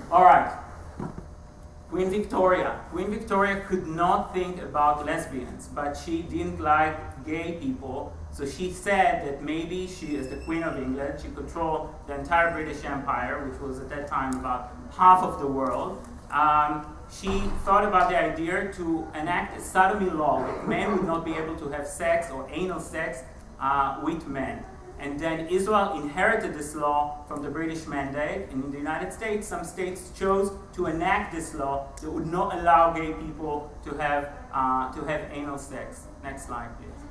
All right. Queen Victoria. Queen Victoria could not think about lesbians, but she didn't like gay people. So she said that maybe she, as the Queen of England, she controlled the entire British Empire, which was at that time about half of the world. She thought about the idea to enact a sodomy law that men would not be able to have sex or anal sex with men. And then Israel inherited this law from the British Mandate, and in the United States, some states chose to enact this law that would not allow gay people to have anal sex. Next slide, please.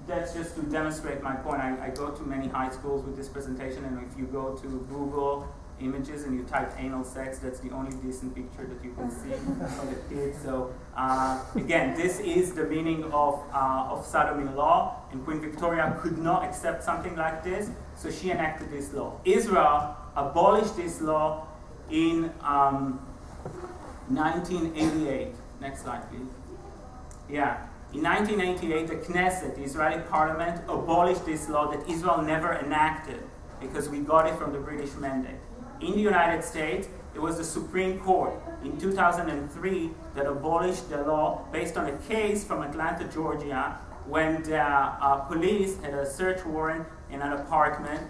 That's just to demonstrate my point. I go to many high schools with this presentation, and if you go to Google Images and you type anal sex, that's the only decent picture that you can see of the kids. So again, this is the meaning of sodomy law, and Queen Victoria could not accept something like this, so she enacted this law. Israel abolished this law in 1988. Next slide, please. Yeah. In 1988, the Knesset, the Israeli parliament, abolished this law that Israel never enacted because we got it from the British Mandate. In the United States, it was the Supreme Court in 2003 that abolished the law based on a case from Atlanta, Georgia, when the police had a search warrant in an apartment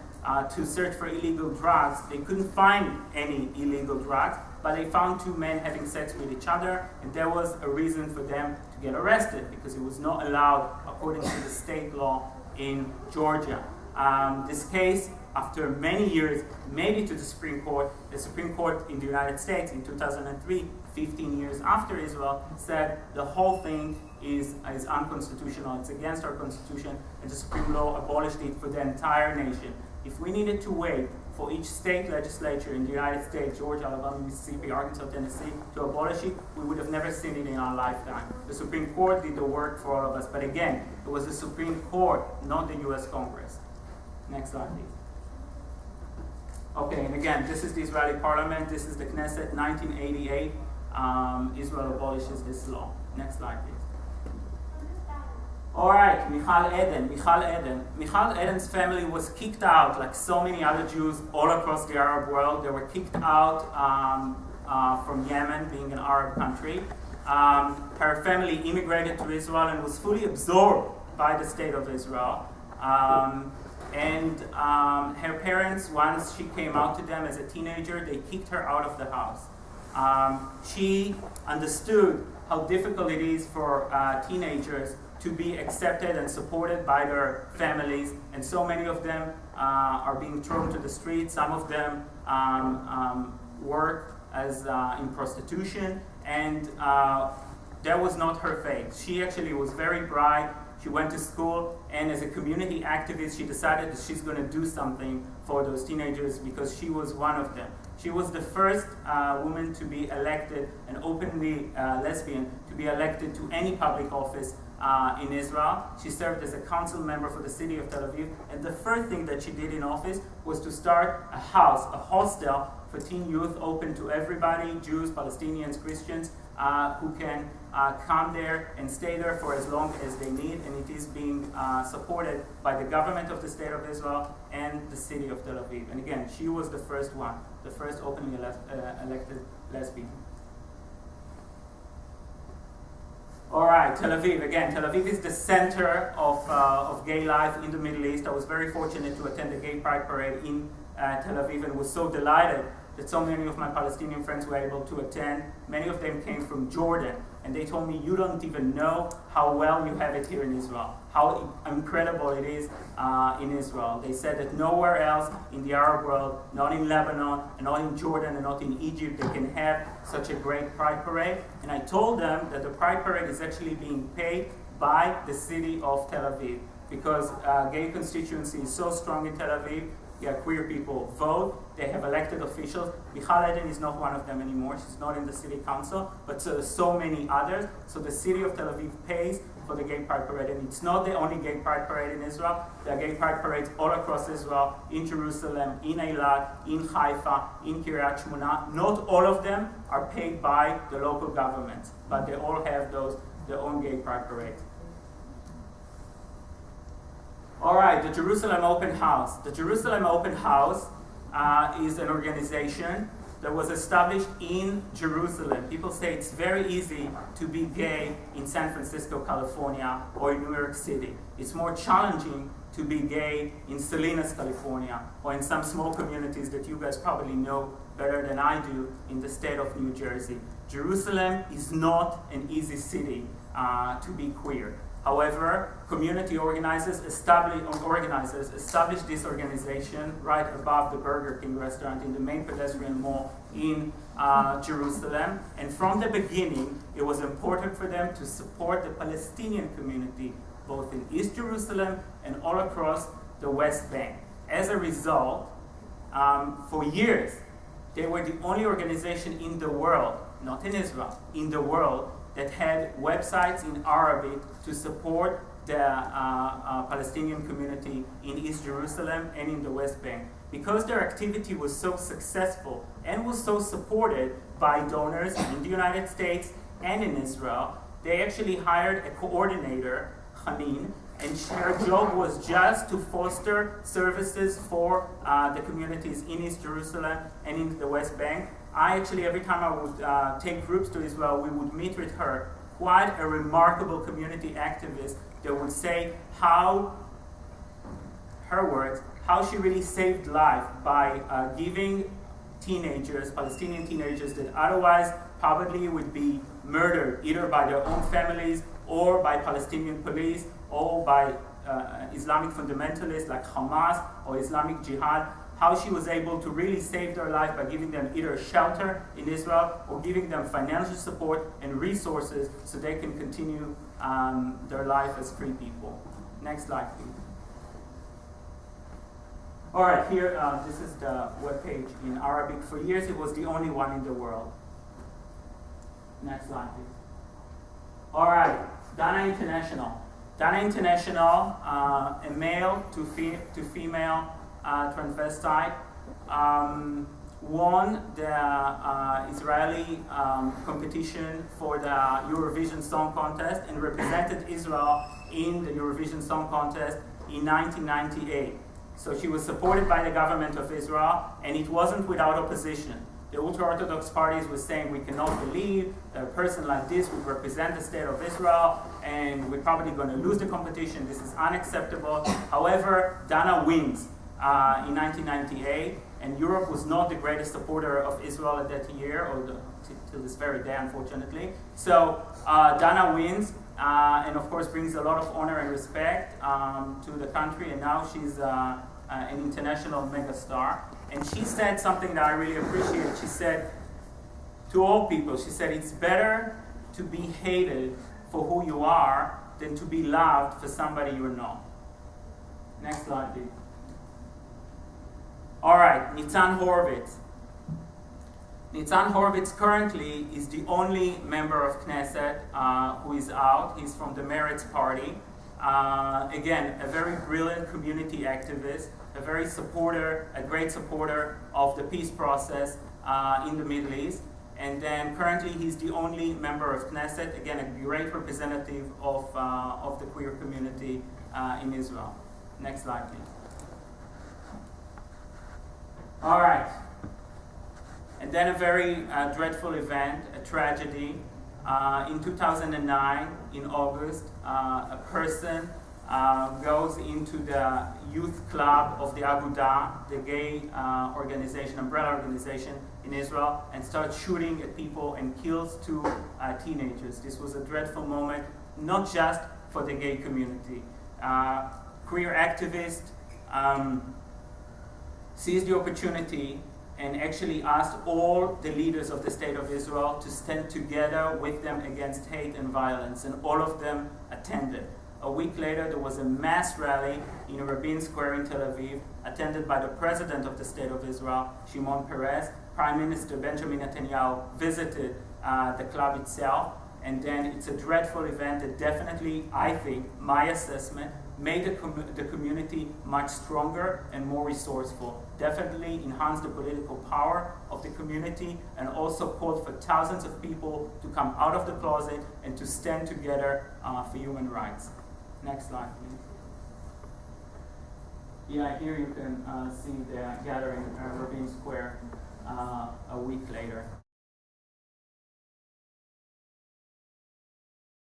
to search for illegal drugs. They couldn't find any illegal drugs, but they found two men having sex with each other, and there was a reason for them to get arrested because it was not allowed according to the state law in Georgia. This case, after many years, made it to the Supreme Court. The Supreme Court in the United States in 2003, 15 years after Israel, said the whole thing is unconstitutional. It's against our Constitution, and the Supreme Law abolished it for the entire nation. If we needed to wait for each state legislature in the United States, Georgia, Alabama, Mississippi, Arkansas, Tennessee, to abolish it, we would have never seen it in our lifetime. The Supreme Court did the work for all of us, but again, it was the Supreme Court, not the US Congress. Next slide, please. Okay, and again, this is the Israeli parliament, this is the Knesset, 1988, Israel abolishes this law. Next slide, please. All right, Michal Eden. Michal Eden's family was kicked out, like so many other Jews all across the Arab world. They were kicked out from Yemen, being an Arab country. Her family immigrated to Israel and was fully absorbed by the state of Israel. And her parents, once she came out to them as a teenager, they kicked her out of the house. She understood how difficult it is for teenagers to be accepted and supported by their families, and so many of them are being thrown to the streets. Some of them work as in prostitution, and that was not her fate. She actually was very bright. She went to school, and as a community activist, she decided that she's going to do something for those teenagers because she was one of them. She was the first woman to be elected, an openly lesbian, to be elected to any public office in Israel. She served as a council member for the city of Tel Aviv, and the first thing that she did in office was to start a house, a hostel for teen youth open to everybody, Jews, Palestinians, Christians, who can come there and stay there for as long as they need, and it is being supported by the government of the state of Israel and the city of Tel Aviv. And again, she was the first one, the first openly elected lesbian. All right, Tel Aviv. Again, Tel Aviv is the center of gay life in the Middle East. I was very fortunate to attend the Gay Pride Parade in Tel Aviv and was so delighted that so many of my Palestinian friends were able to attend. Many of them came from Jordan, and they told me, you don't even know how well you have it here in Israel, how incredible it is in Israel. They said that nowhere else in the Arab world, not in Lebanon, and not in Jordan, and not in Egypt, they can have such a great Pride Parade. And I told them that the Pride Parade is actually being paid by the city of Tel Aviv, because gay constituency is so strong in Tel Aviv. Queer people vote, they have elected officials. Michal Eden is not one of them anymore. She's not in the city council, but so many others. So the city of Tel Aviv pays for the Gay Pride Parade, and it's not the only Gay Pride Parade in Israel. There are Gay Pride Parades all across Israel, in Jerusalem, in Eilat, in Haifa, in Kiryat Shmona. Not all of them are paid by the local governments, but they all have their own Gay Pride Parades. All right, the Jerusalem Open House. The Jerusalem Open House is an organization that was established in Jerusalem. People say it's very easy to be gay in San Francisco, California, or in New York City. It's more challenging to be gay in Salinas, California, or in some small communities that you guys probably know better than I do in the state of New Jersey. Jerusalem is not an easy city to be queer. However, community organizers established this organization right above the Burger King restaurant in the main pedestrian mall in Jerusalem. And from the beginning, it was important for them to support the Palestinian community, both in East Jerusalem and all across the West Bank. As a result, for years, they were the only organization in the world, not in Israel, in the world, that had websites in Arabic to support the Palestinian community in East Jerusalem and in the West Bank. Because their activity was so successful and was so supported by donors in the United States and in Israel, they actually hired a coordinator, Hanin, and her job was just to foster services for the communities in East Jerusalem and in the West Bank. I actually, every time I would take groups to Israel, we would meet with her, quite a remarkable community activist that would say how, her words, how she really saved life by giving teenagers, Palestinian teenagers that otherwise probably would be murdered either by their own families or by Palestinian police or by Islamic fundamentalists like Hamas or Islamic Jihad, how she was able to really save their life by giving them either shelter in Israel or giving them financial support and resources so they can continue their life as free people. Next slide, please. All right, here, this is the webpage in Arabic. For years, it was the only one in the world. Next slide, please. All right, Dana International. Dana International, a male to female transvestite, won the Israeli competition for the Eurovision Song Contest and represented Israel in the Eurovision Song Contest in 1998. So she was supported by the government of Israel, and it wasn't without opposition. The ultra-Orthodox parties were saying we cannot believe that a person like this would represent the state of Israel, and we're probably going to lose the competition. This is unacceptable. However, Dana wins in 1998, and Europe was not the greatest supporter of Israel at that year, or till this very day, unfortunately. So Dana wins, and of course brings a lot of honor and respect to the country, and now she's an international megastar. And she said something that I really appreciate. She said to all people, she said, it's better to be hated for who you are than to be loved for somebody you're not. Next slide, please. All right, Nitzan Horowitz. Nitzan Horowitz currently is the only member of Knesset who is out. He's from the Meretz party. Again, a very brilliant community activist, a great supporter of the peace process in the Middle East. And then currently he's the only member of Knesset, again, a great representative of the queer community in Israel. Next slide, please. All right. And then a very dreadful event, a tragedy. In 2009, in August, a person goes into the youth club of the Agudah, the gay organization, umbrella organization in Israel, and starts shooting at people and kills 2 teenagers. This was a dreadful moment, not just for the gay community. Queer activists seized the opportunity and actually asked all the leaders of the State of Israel to stand together with them against hate and violence, and all of them attended. A week later, there was a mass rally in Rabin Square in Tel Aviv, attended by the President of the State of Israel, Shimon Peres. Prime Minister Benjamin Netanyahu visited the club itself, and then it's a dreadful event that definitely, I think, my assessment, made the community much stronger and more resourceful. Definitely enhanced the political power of the community, and also called for thousands of people to come out of the closet and to stand together for human rights. Next slide, please. Yeah, here you can see the gathering Rabin Square a week later.